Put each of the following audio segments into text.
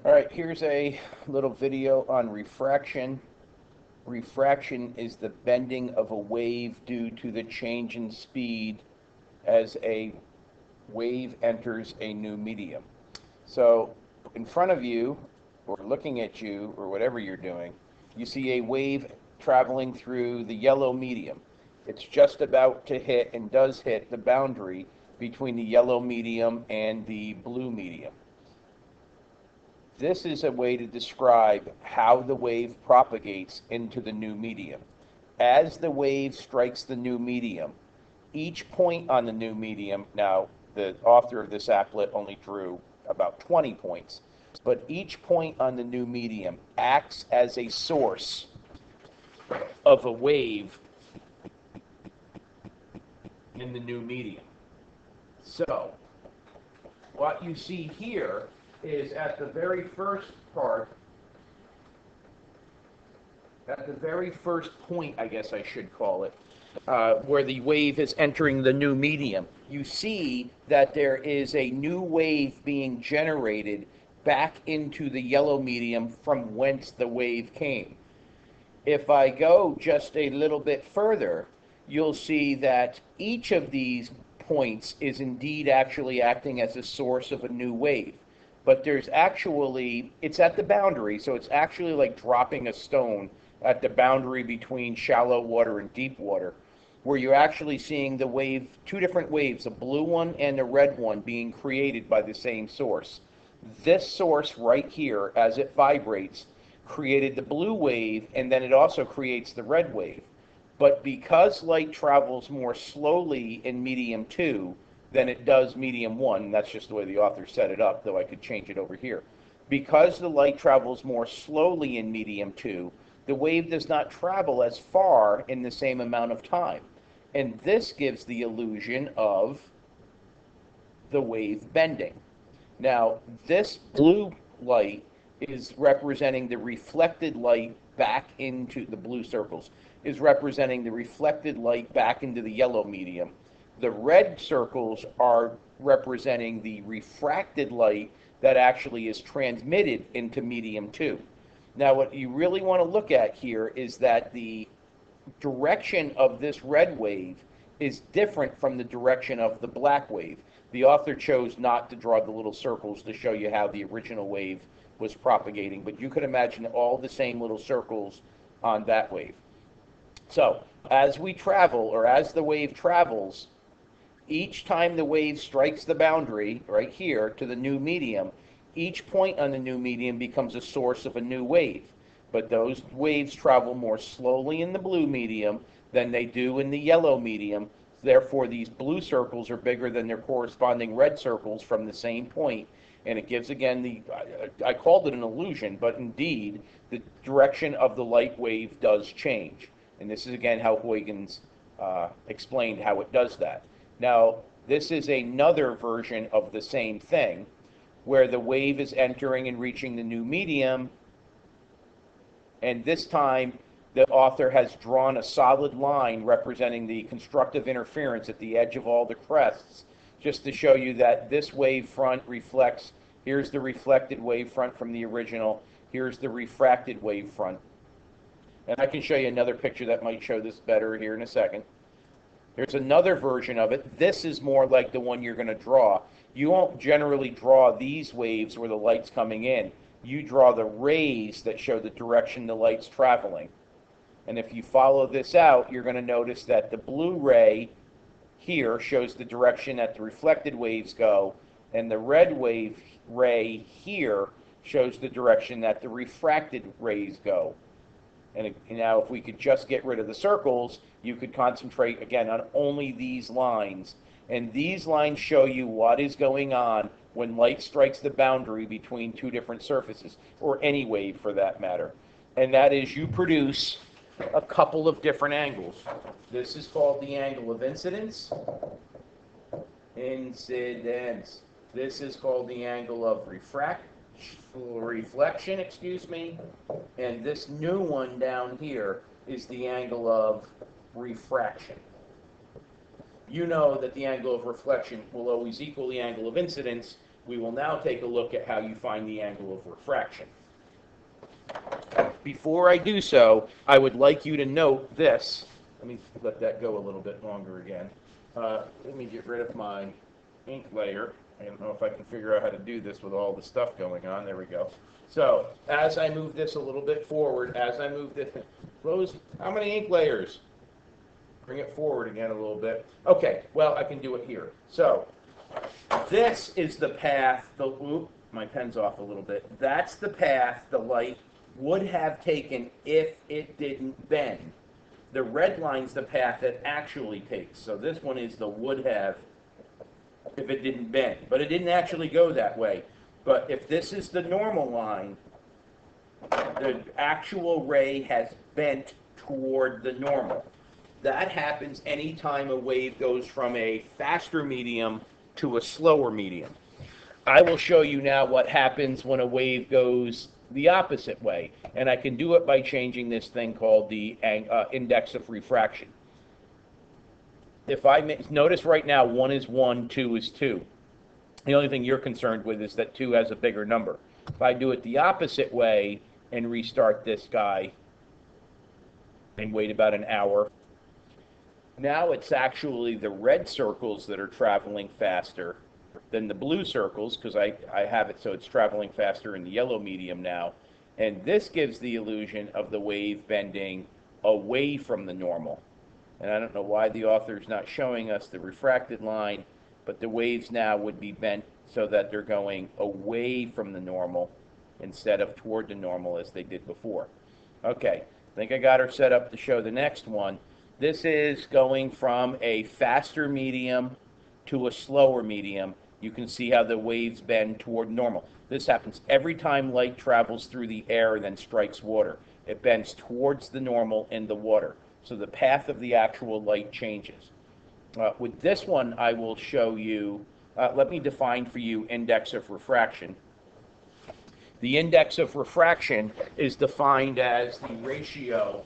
All right, here's a little video on refraction. Refraction is the bending of a wave due to the change in speed as a wave enters a new medium. So in front of you, or looking at you, or whatever you're doing, you see a wave traveling through the yellow medium. It's just about to hit and does hit the boundary between the yellow medium and the blue medium. This is a way to describe how the wave propagates into the new medium. As the wave strikes the new medium, each point on the new medium, now the author of this applet only drew about 20 points, but each point on the new medium acts as a source of a wave in the new medium. So, what you see here is at the very first part, at the very first point, I guess I should call it, where the wave is entering the new medium, you see that there is a new wave being generated back into the yellow medium from whence the wave came. If I go just a little bit further, you'll see that each of these points is indeed actually acting as a source of a new wave. But there's actually, it's at the boundary, so it's actually like dropping a stone at the boundary between shallow water and deep water, where you're actually seeing the wave, two different waves, a blue one and a red one, being created by the same source. This source right here, as it vibrates, created the blue wave, and then it also creates the red wave. But because light travels more slowly in medium 2 than it does medium 1, that's just the way the author set it up, though I could change it over here. Because the light travels more slowly in medium 2, the wave does not travel as far in the same amount of time. And this gives the illusion of the wave bending. Now, this blue light is representing the reflected light back into the blue circles, is representing the reflected light back into the yellow medium. The red circles are representing the refracted light that actually is transmitted into medium 2. Now, what you really want to look at here is that the direction of this red wave is different from the direction of the black wave. The author chose not to draw the little circles to show you how the original wave was propagating, but you could imagine all the same little circles on that wave. So, as we travel, or as the wave travels, each time the wave strikes the boundary, right here, to the new medium, each point on the new medium becomes a source of a new wave. But those waves travel more slowly in the blue medium than they do in the yellow medium. Therefore, these blue circles are bigger than their corresponding red circles from the same point. And it gives, again, I called it an illusion, but indeed, the direction of the light wave does change. And this is, again, how Huygens explained how it does that. Now, this is another version of the same thing, where the wave is entering and reaching the new medium, and this time the author has drawn a solid line representing the constructive interference at the edge of all the crests, just to show you that this wave front reflects, here's the reflected wave front from the original, here's the refracted wave front. And I can show you another picture that might show this better here in a second. There's another version of it. This is more like the one you're going to draw. You won't generally draw these waves where the light's coming in. You draw the rays that show the direction the light's traveling. And if you follow this out, you're going to notice that the blue ray here shows the direction that the reflected waves go, and the red wave ray here shows the direction that the refracted rays go. And now if we could just get rid of the circles, you could concentrate, again, on only these lines. And these lines show you what is going on when light strikes the boundary between two different surfaces, or any wave for that matter. And that is, you produce a couple of different angles. This is called the angle of incidence. Incidence. This is called the angle of reflection, and this new one down here is the angle of refraction. You know that the angle of reflection will always equal the angle of incidence We will now take a look at how you find the angle of refraction. Before I do so, I would like you to note this. Let me let that go a little bit longer again. Let me get rid of my ink layer. I don't know if I can figure out how to do this with all the stuff going on. There we go. So as I move this a little bit forward, as I move this, close, how many ink layers? Bring it forward again a little bit. Okay, well, I can do it here. So this is the path, my pen's off a little bit. That's the path the light would have taken if it didn't bend. The red line's the path it actually takes. So this one is the would have if it didn't bend. But it didn't actually go that way. But if this is the normal line, the actual ray has bent toward the normal. That happens anytime a wave goes from a faster medium to a slower medium. I will show you now what happens when a wave goes the opposite way. And I can do it by changing this thing called the index of refraction. If I notice right now 1 is 1, 2 is 2. The only thing you're concerned with is that 2 has a bigger number. If I do it the opposite way and restart this guy and wait about an hour, now it's actually the red circles that are traveling faster than the blue circles, because I have it so it's traveling faster in the yellow medium now. And this gives the illusion of the wave bending away from the normal. And I don't know why the author's not showing us the refracted line, but the waves now would be bent so that they're going away from the normal instead of toward the normal as they did before. Okay, I think I got her set up to show the next one. This is going from a faster medium to a slower medium. You can see how the waves bend toward normal. This happens every time light travels through the air and then strikes water. It bends towards the normal in the water. So the path of the actual light changes. With this one, I will show you, let me define for you index of refraction. The index of refraction is defined as the ratio,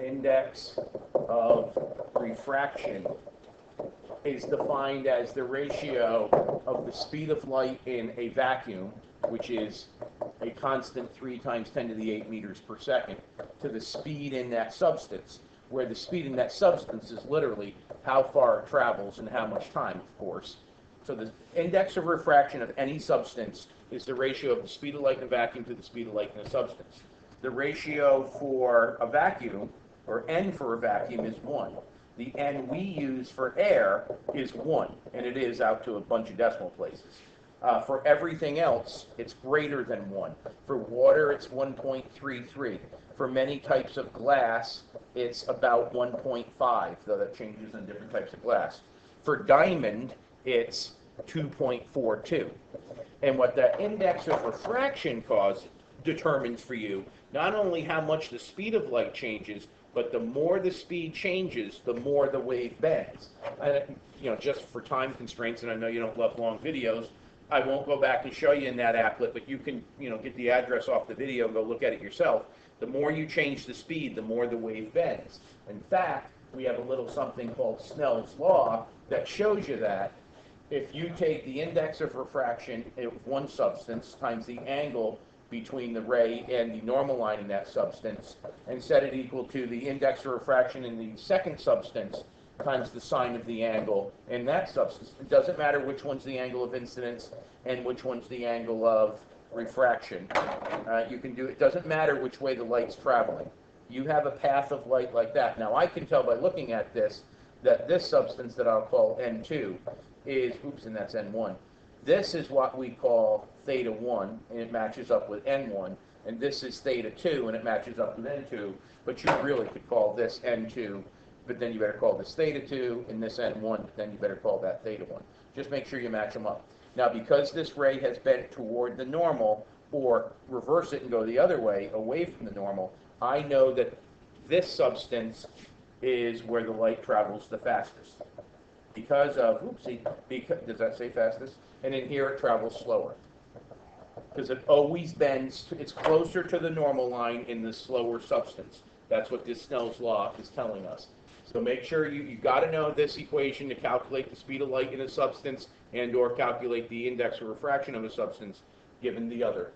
index of refraction is defined as the ratio of the speed of light in a vacuum, which is a constant 3 times 10 to the 8 meters per second, to the speed in that substance, where the speed in that substance is literally how far it travels and how much time, of course. So the index of refraction of any substance is the ratio of the speed of light in a vacuum to the speed of light in a substance. The ratio for a vacuum, or n for a vacuum, is 1. The n we use for air is 1, and it is out to a bunch of decimal places. For everything else, it's greater than 1. For water, it's 1.33. For many types of glass, it's about 1.5, though that changes in different types of glass. For diamond, it's 2.42. And what that index of refraction determines for you, not only how much the speed of light changes, but the more the speed changes, the more the wave bends. And, just for time constraints, and I know you don't love long videos, I won't go back and show you in that applet, but you can, get the address off the video and go look at it yourself. The more you change the speed, the more the wave bends. In fact, we have a little something called Snell's law that shows you that. If you take the index of refraction of one substance times the angle between the ray and the normal line in that substance and set it equal to the index of refraction in the second substance times the sine of the angle in that substance. It doesn't matter which one's the angle of incidence and which one's the angle of refraction. You can do it. Doesn't matter which way the light's traveling. You have a path of light like that. Now I can tell by looking at this that this substance that I'll call N2 is, and that's N1. This is what we call theta 1, and it matches up with N1. And this is theta 2, and it matches up with N2. But you really could call this N2, but then you better call this theta 2, and this N1, but then you better call that theta 1. Just make sure you match them up. Now, because this ray has bent toward the normal, or reverse it and go the other way, away from the normal, I know that this substance is where the light travels the fastest. Because of, does that say fastest? And in here it travels slower. Because it always bends, it's closer to the normal line in the slower substance. That's what this Snell's law is telling us. So make sure you got to know this equation to calculate the speed of light in a substance and or calculate the index of refraction of a substance given the other.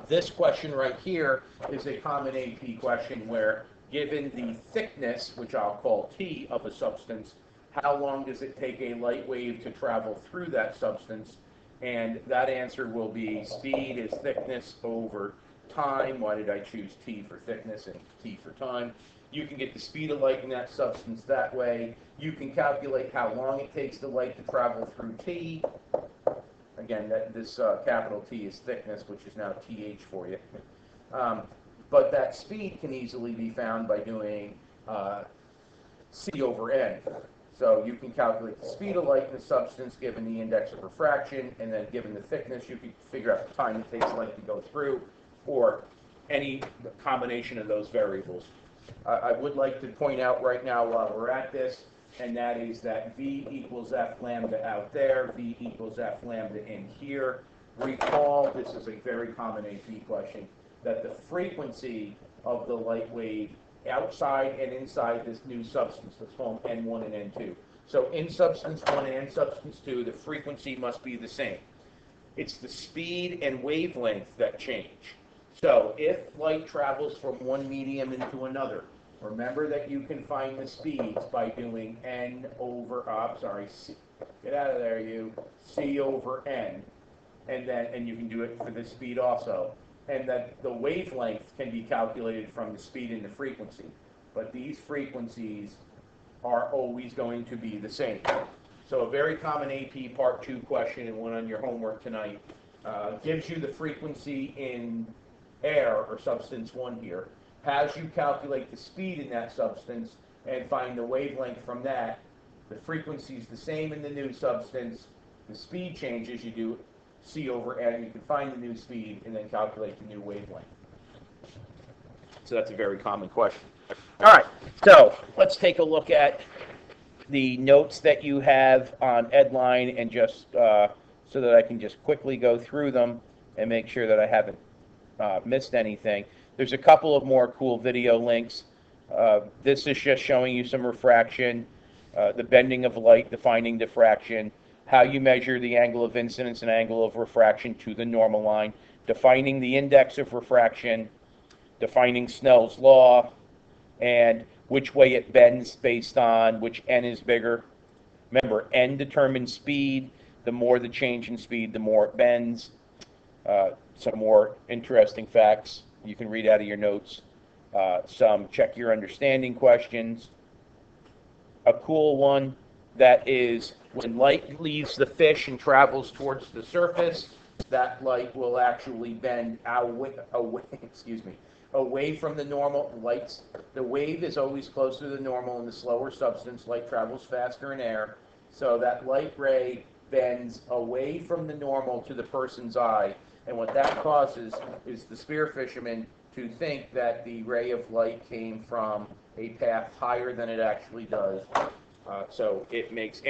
This question right here is a common AP question where, given the thickness, which I'll call T, of a substance, how long does it take a light wave to travel through that substance? And that answer will be speed is thickness over time. Why did I choose T for thickness and T for time? You can get the speed of light in that substance that way. You can calculate how long it takes the light to travel through T. Again, this capital T is thickness, which is now TH for you. But that speed can easily be found by doing C over N. So you can calculate the speed of light in the substance given the index of refraction, and then given the thickness, you can figure out the time it takes light to go through, or any combination of those variables. I would like to point out right now while we're at this, and that is that V equals F lambda out there, V equals F lambda in here. Recall, this is a very common AP question, that the frequency of the light wave outside and inside this new substance, let's call them N1 and N2. So in substance 1 and substance 2, the frequency must be the same. It's the speed and wavelength that change. So if light travels from one medium into another, remember that you can find the speeds by doing N over, C, get out of there you, C over N, and you can do it for the speed also. And that the wavelength can be calculated from the speed and the frequency. But these frequencies are always going to be the same. So a very common AP Part 2 question, and one on your homework tonight, gives you the frequency in air, or substance 1 here, has you calculate the speed in that substance and find the wavelength from that. The frequency is the same in the new substance. The speed changes, you do C over N, you can find the new speed and then calculate the new wavelength. So that's a very common question. All right, so let's take a look at the notes that you have on Edline, and just so that I can just quickly go through them and make sure that I haven't missed anything. There's a couple of more cool video links. This is just showing you some refraction, the bending of light, defining diffraction, how you measure the angle of incidence and angle of refraction to the normal line, defining the index of refraction, defining Snell's law, and which way it bends based on which n is bigger. Remember, n determines speed. The more the change in speed, the more it bends. Some more interesting facts you can read out of your notes. Some check your understanding questions. A cool one that is, when light leaves the fish and travels towards the surface, that light will actually bend away from the normal. The wave is always closer to the normal in the slower substance. Light travels faster in air, so that light ray bends away from the normal to the person's eye, and what that causes is the spear fisherman to think that the ray of light came from a path higher than it actually does. So it makes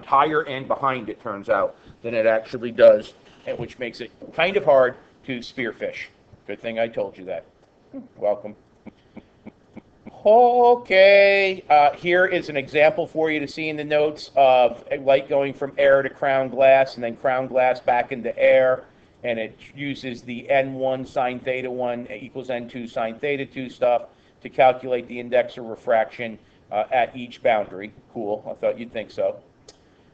higher and behind, it turns out, than it actually does, and which makes it kind of hard to spearfish. Good thing I told you that. Welcome. Okay, here is an example for you to see in the notes of light going from air to crown glass and then crown glass back into air, and it uses the N1 sine theta 1 equals N2 sine theta 2 stuff to calculate the index of refraction at each boundary. Cool, I thought you'd think so.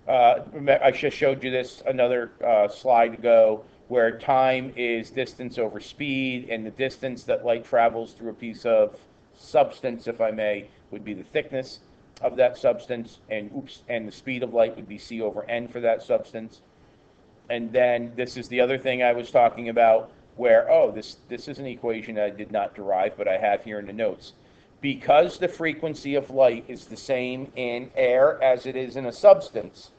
I just showed you this another slide ago, where time is distance over speed, and the distance that light travels through a piece of substance, if I may, would be the thickness of that substance, and the speed of light would be C over N for that substance. And then this is the other thing I was talking about, where, this is an equation that I did not derive, but I have here in the notes. Because the frequency of light is the same in air as it is in a substance,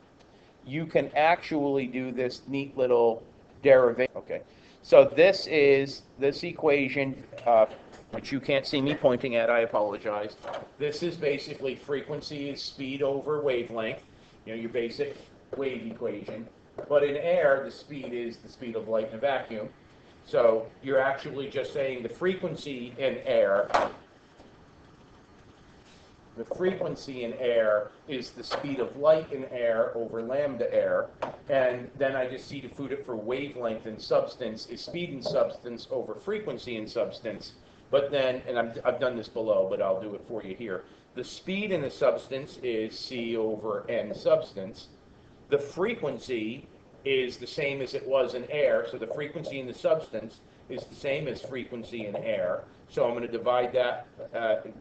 you can actually do this neat little derivation. Okay, so this equation, which you can't see me pointing at, I apologize. This is basically frequency is speed over wavelength, your basic wave equation. But in air, the speed is the speed of light in a vacuum. So you're actually just saying the frequency in air The frequency in air is the speed of light in air over lambda air. And then I just substitute it for wavelength in substance is speed in substance over frequency in substance. But then, and I've done this below, but I'll do it for you here. The speed in the substance is c over n substance. The frequency is the same as it was in air, so the frequency in the substance is the same as frequency in air. So I'm going to divide that,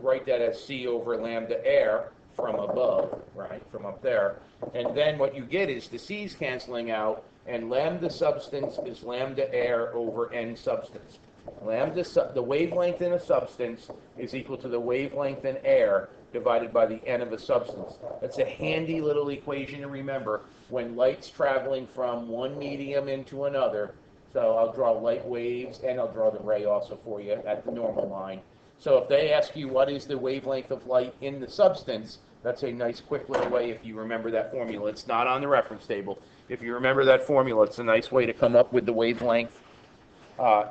write that as c over lambda air from above, right, from up there. And then what you get is the c's canceling out, and lambda substance is lambda air over n substance. The wavelength in a substance is equal to the wavelength in air divided by the n of a substance. That's a handy little equation to remember when light's traveling from one medium into another. So I'll draw light waves, and I'll draw the ray also for you at the normal line. So if they ask you what is the wavelength of light in the substance, that's a nice quick little way if you remember that formula. It's not on the reference table. If you remember that formula, it's a nice way to come up with the wavelength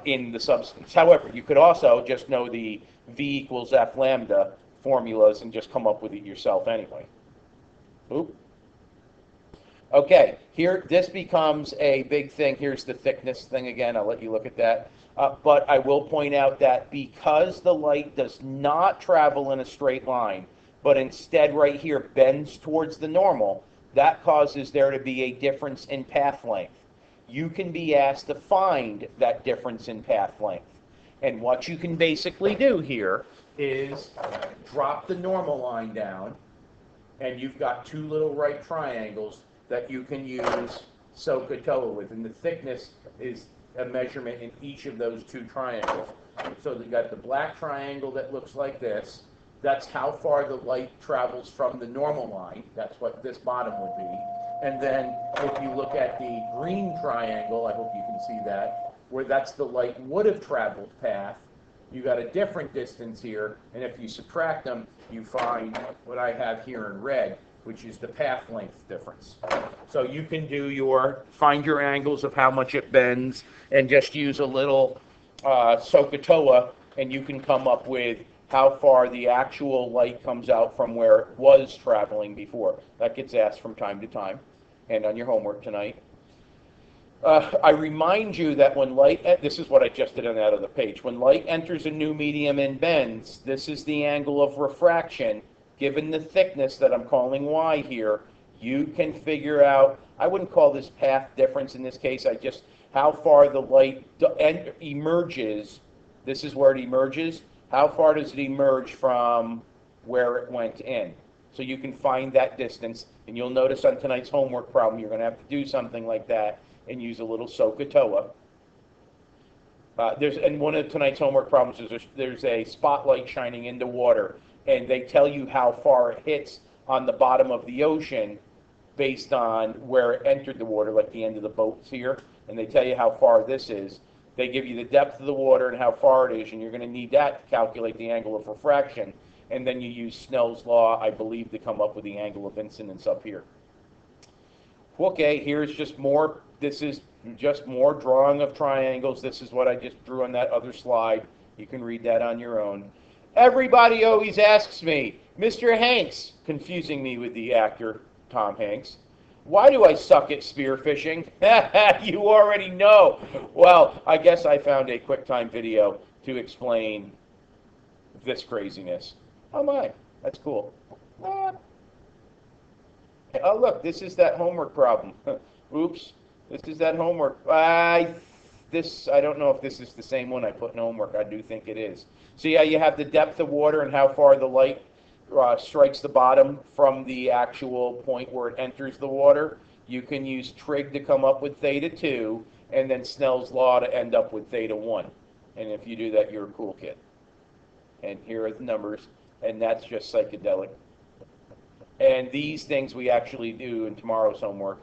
in the substance. However, you could also just know the V equals F lambda formulas and just come up with it yourself anyway. Oop. Okay, here, this becomes a big thing. Here's the thickness thing again. I'll let you look at that. But I will point out that because the light does not travel in a straight line, but instead right here bends towards the normal, that causes there to be a difference in path length. You can be asked to find that difference in path length. And what you can basically do here is drop the normal line down, and you've got two little right triangles that you can use SOHCAHTOA with, and the thickness is a measurement in each of those two triangles. So you've got the black triangle that looks like this. That's how far the light travels from the normal line. That's what this bottom would be. And then if you look at the green triangle, I hope you can see that, where that's the light would have traveled path, you got a different distance here, and if you subtract them, you find what I have here in red, which is the path length difference. So you can find your angles of how much it bends, and just use a little SOHCAHTOA, and you can come up with how far the actual light comes out from where it was traveling before. That gets asked from time to time, and on your homework tonight. I remind you that when light, this is what I just did on that other page, when light enters a new medium and bends, this is the angle of refraction. Given the thickness that I'm calling y here, you can figure out, I wouldn't call this path difference in this case, how far the light emerges, this is where it emerges, how far does it emerge from where it went in? So you can find that distance, and you'll notice on tonight's homework problem, you're going to have to do something like that and use a little SOHCAHTOA. And one of tonight's homework problems is there's a spotlight shining into water, and they tell you how far it hits on the bottom of the ocean based on where it entered the water, like the end of the boats here, and they tell you how far this is. They give you the depth of the water and how far it is, and you're going to need that to calculate the angle of refraction, and then you use Snell's law, I believe, to come up with the angle of incidence up here. Okay, here's just more. This is just more drawing of triangles. This is what I just drew on that other slide. You can read that on your own. Everybody always asks me, Mr. Hanks, confusing me with the actor Tom Hanks, why do I suck at spearfishing? You already know. Well, I guess I found a QuickTime video to explain this craziness. Oh my, that's cool. Oh look, this is that homework problem. Oops, this is that homework. I don't know if this is the same one I put in homework. I do think it is. So yeah, you have the depth of water and how far the light strikes the bottom from the actual point where it enters the water. You can use trig to come up with theta 2, and then Snell's law to end up with theta 1. And if you do that, you're a cool kid. And here are the numbers, and that's just psychedelic. And these things we actually do in tomorrow's homework.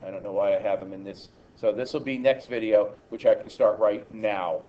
I don't know why I have them in this. So this will be next video, which I can start right now.